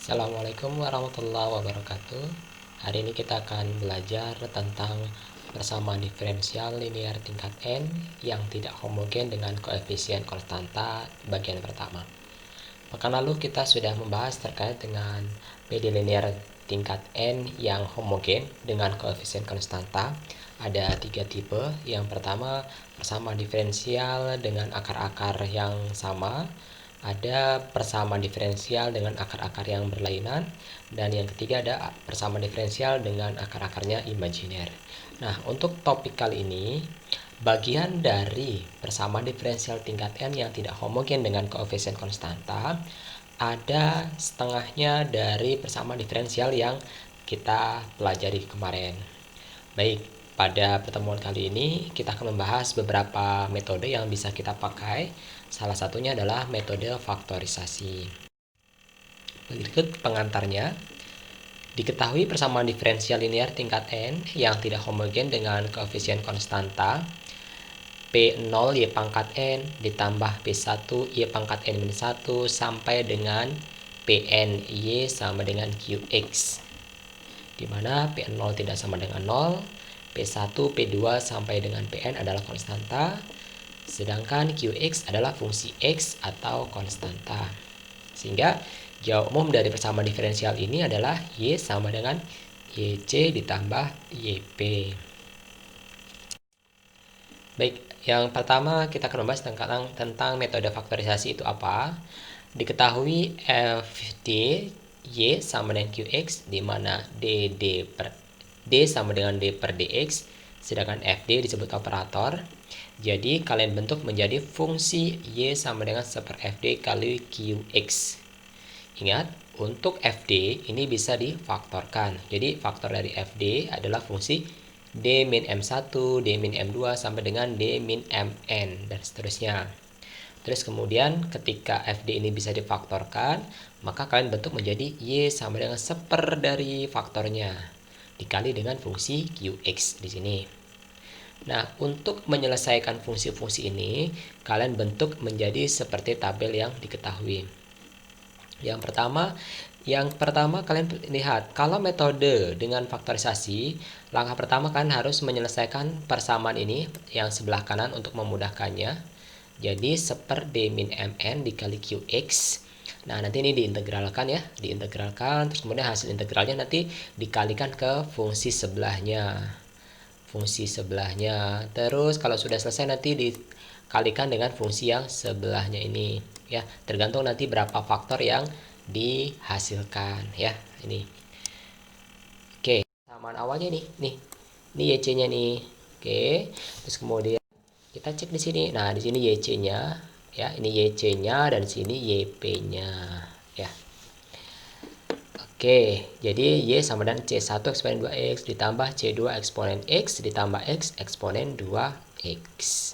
Assalamualaikum warahmatullahi wabarakatuh. Hari ini kita akan belajar tentang persamaan diferensial linear tingkat n yang tidak homogen dengan koefisien konstanta bagian pertama. Pekan lalu kita sudah membahas terkait dengan PD linear tingkat n yang homogen dengan koefisien konstanta. Ada 3 tipe. Yang pertama, persamaan diferensial dengan akar-akar yang sama. Ada persamaan diferensial dengan akar-akar yang berlainan, dan yang ketiga ada persamaan diferensial dengan akar-akarnya imajiner. Nah, untuk topik kali ini, bagian dari persamaan diferensial tingkat n yang tidak homogen dengan koefisien konstanta ada setengahnya dari persamaan diferensial yang kita pelajari kemarin. Baik, pada pertemuan kali ini kita akan membahas beberapa metode yang bisa kita pakai. Salah satunya adalah metode faktorisasi. Berikut pengantarnya. Diketahui persamaan diferensial linear tingkat n yang tidak homogen dengan koefisien konstanta P0 Y pangkat n ditambah P1 Y pangkat n-1 sampai dengan Pn Y sama dengan Qx, di mana P0 tidak sama dengan 0, P1, P2 sampai dengan Pn adalah konstanta, sedangkan Qx adalah fungsi x atau konstanta. Sehingga jawab umum dari persamaan diferensial ini adalah Y sama dengan YC ditambah YP. Baik, yang pertama kita akan membahas tentang metode faktorisasi itu apa. Diketahui FD Y sama dengan Qx, di mana D sama dengan D per Dx, sedangkan FD disebut operator. Jadi kalian bentuk menjadi fungsi Y sama dengan 1 per FD kali Qx. Ingat, untuk FD ini bisa difaktorkan. Jadi faktor dari FD adalah fungsi D min M1, D min M2 sampai dengan D min Mn dan seterusnya. Terus kemudian ketika FD ini bisa difaktorkan, maka kalian bentuk menjadi Y sama dengan 1/, dari faktornya dikali dengan fungsi Qx di sini. Nah, untuk menyelesaikan fungsi-fungsi ini, kalian bentuk menjadi seperti tabel yang diketahui. Yang pertama kalian lihat, kalau metode dengan faktorisasi, langkah pertama kalian harus menyelesaikan persamaan ini yang sebelah kanan untuk memudahkannya. Jadi 1/, D min Mn dikali Qx. Nah, nanti ini diintegralkan ya, terus kemudian hasil integralnya nanti dikalikan ke fungsi sebelahnya. Terus kalau sudah selesai nanti dikalikan dengan fungsi yang sebelahnya ini ya, tergantung nanti berapa faktor yang dihasilkan ya. Ini oke, persamaan awalnya ini YC-nya nih. Oke, terus kemudian kita cek di sini. Nah, di sini YC-nya ya, ini YC-nya dan di sini YP-nya ya. Oke, jadi Y sama dengan C1 eksponen 2X ditambah C2 eksponen X ditambah X eksponen 2X.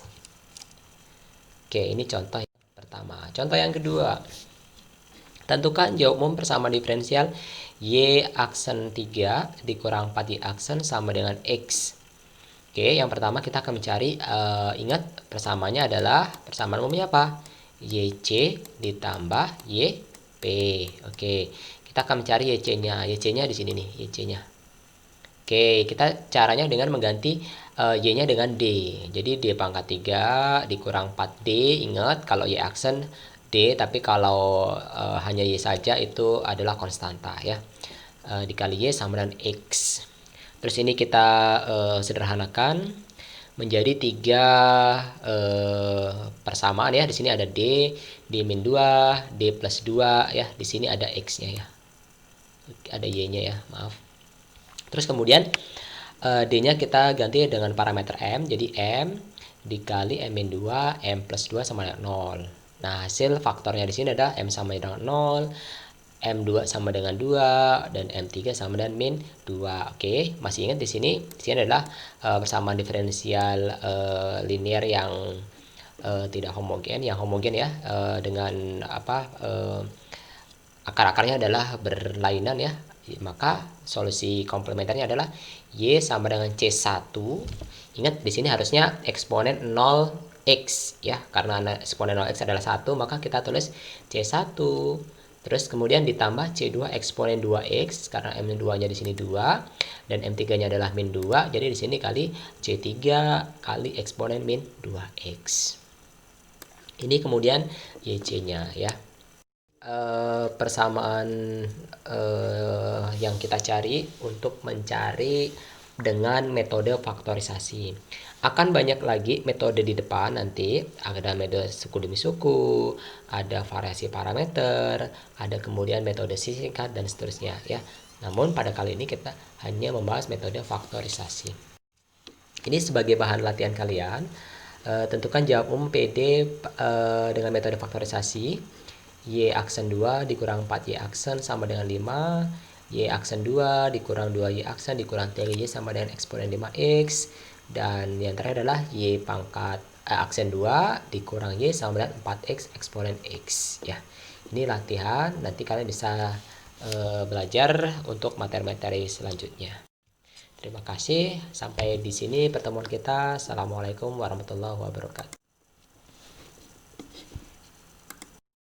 Oke, ini contoh yang pertama. Contoh yang kedua. Tentukan jawab umum persamaan diferensial Y aksen 3 dikurang 4Y aksen sama dengan X. Oke, yang pertama kita akan mencari, ingat persamaannya adalah, persamaan umumnya apa? YC ditambah YP. Oke, kita akan mencari YC-nya. YC-nya di sini nih, YC-nya. Oke, kita caranya dengan mengganti Y-nya dengan D. Jadi D pangkat 3 dikurang 4D. Ingat, kalau Y aksen D, tapi kalau hanya Y saja itu adalah konstanta ya. Dikali Y sama dengan X. Terus ini kita sederhanakan menjadi 3 persamaan ya. Di sini ada D, D min 2, D plus 2 ya. Di sini ada X-nya ya. Ada Y-nya ya, maaf. Terus kemudian D-nya kita ganti dengan parameter M. Jadi M dikali M min 2, M plus 2 sama dengan 0. Nah, hasil faktornya di sini ada M sama dengan 0, M2 sama dengan 2, dan M3 sama dengan min 2. Oke, masih ingat di sini adalah persamaan diferensial linear yang tidak homogen. Yang homogen ya, dengan akar-akarnya adalah berlainan ya. Maka solusi komplementernya adalah Y sama dengan C1. Ingat di sini harusnya eksponen 0x ya, karena eksponen 0x adalah 1, maka kita tulis C1 Terus kemudian ditambah C2 eksponen 2X, karena M2-nya di sini 2 dan M3-nya adalah min 2. Jadi di sini kali C3 kali eksponen min 2X. Ini kemudian YC-nya ya. Persamaan yang kita cari untuk mencari dengan metode faktorisasi. Akan banyak lagi metode di depan nanti, ada metode suku demi suku, ada variasi parameter, ada kemudian metode singkat dan seterusnya ya. Namun pada kali ini kita hanya membahas metode faktorisasi. Ini sebagai bahan latihan kalian. Tentukan jawab umum PD dengan metode faktorisasi. Y aksen 2 dikurang 4Y aksen sama dengan 5. Y aksen 2 dikurang 2Y aksen dikurang 3Y sama dengan eksponen 5X. Dan yang terakhir adalah Y pangkat aksen 2 dikurang Y sama dengan 4X eksponen X ya. Ini latihan, nanti kalian bisa belajar untuk materi-materi selanjutnya. Terima kasih, sampai di sini pertemuan kita. Assalamualaikum warahmatullahi wabarakatuh.